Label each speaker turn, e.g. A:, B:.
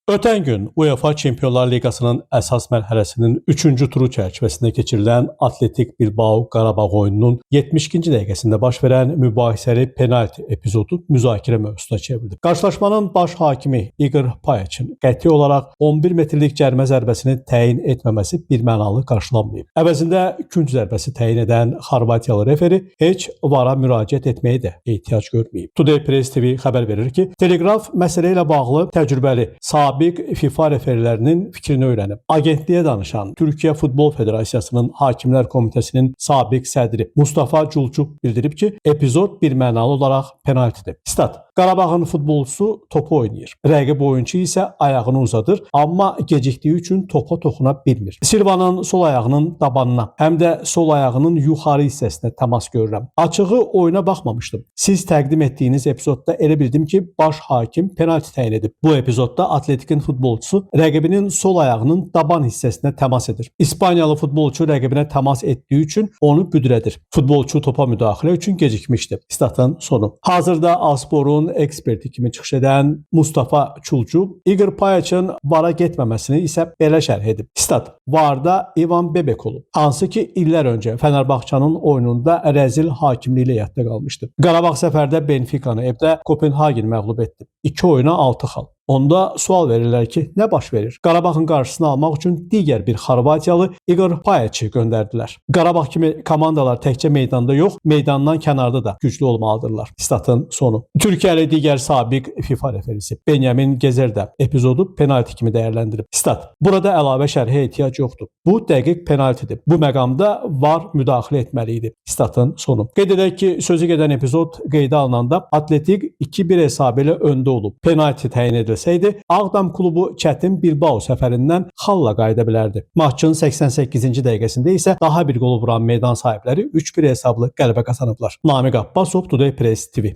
A: Ötən gün UEFA Çempionlar Liqasının əsas mərhələsinin 3-cü turu çərçivəsində keçirilən Atletik Bilbao Qarabağ oyununun 72-ci dəqiqəsində baş verən mübahisəli penalti epizodu müzakirə mövzusuna çevrildi. Qarşılaşmanın baş hakimi Igor Payeçin qəti olaraq 11 metrlik cərimə zərbəsini təyin etməməsi birmənalı qarşılanmayıb. Əvəzində künc zərbəsi təyin edən Xorvatiyalı referi heç VAR-a müraciət etməyə də ehtiyac görməyib. Today Press TV xəbər verir ki, Telegraf məsələ ilə bağlı təcrübəli sabiq FIFA referlərinin fikrini öyrənib. Agentliyə danışan Türkiyə Futbol Federasiyasının Hakimlər Komitəsinin sabiq sədri Mustafa Culcuq bildirib ki, epizod birmənalı olaraq penaltidir. Stat: Qarabağın futbolçusu topu oynayır. Rəqib oyunçu isə ayağını uzadır, amma gecikdiyi üçün topa toxuna bilmir. Silvanın sol ayağının dabanına, həm də sol ayağının yuxarı hissəsinə təmas görürəm. Açığı oyuna baxmamışdım. Siz təqdim etdiyiniz epizodda elə bildim ki, baş hakim penalti təyin edib. Bu epizodda Atletikin futbolçusu rəqibinin sol ayağının daban hissəsinə təmas edir. İspaniyalı futbolçu rəqibinə təmas etdiyi üçün onu büdrədir. Futbolçu topa müdaxilə üçün gecikmişdi. Statın sonu. Hazırda Asporun eksperti kimi çıxış edən Mustafa Çulcu Igor Payeçin VAR-a getməməsini isə belə şərh edib. Stat: VAR-da İvan Bebek olub. Hansı ki illər öncə Fenerbahçe'nin oyununda rəzil hakimliyi ilə yadda qalmışdı. Qarabağ səfərdə Benfica-nı evdə Kopenhagen məğlub etdi. 2 oyuna 6 xal. Onda sual verirlər ki, nə baş verir? Qarabağın qarşısını almaq üçün digər bir Xorvatiyalı Igor Payeçi göndərdilər. Qarabağ kimi komandalar təkcə meydanda yox, meydandan kənarda da güclü olmalıdırlar. Statın sonu. Türkiyəli digər sabiq FIFA referisi Benjamin Gezer də epizodu penalti kimi dəyərləndirib. Stat: Burada əlavə şərhə ehtiyac yoxdur. Bu dəqiq penaltidir. Bu məqamda VAR müdaxilə etməli idi. Statın sonu. Qeyd edək ki, sözü gedən epizod qeydə alınanda Atletik 2-1 hesabı ilə öndə olub. Penalti təyin edilsəydi, Ağdam klubu çətin Bilbao səfərindən xalla qayıda bilərdi. Maçın 88-ci dəqiqəsində isə daha bir qol vuran meydan sahibləri 3-1 hesablı qələbə qazanıblar. Namiq Abbasov, Today Press TV.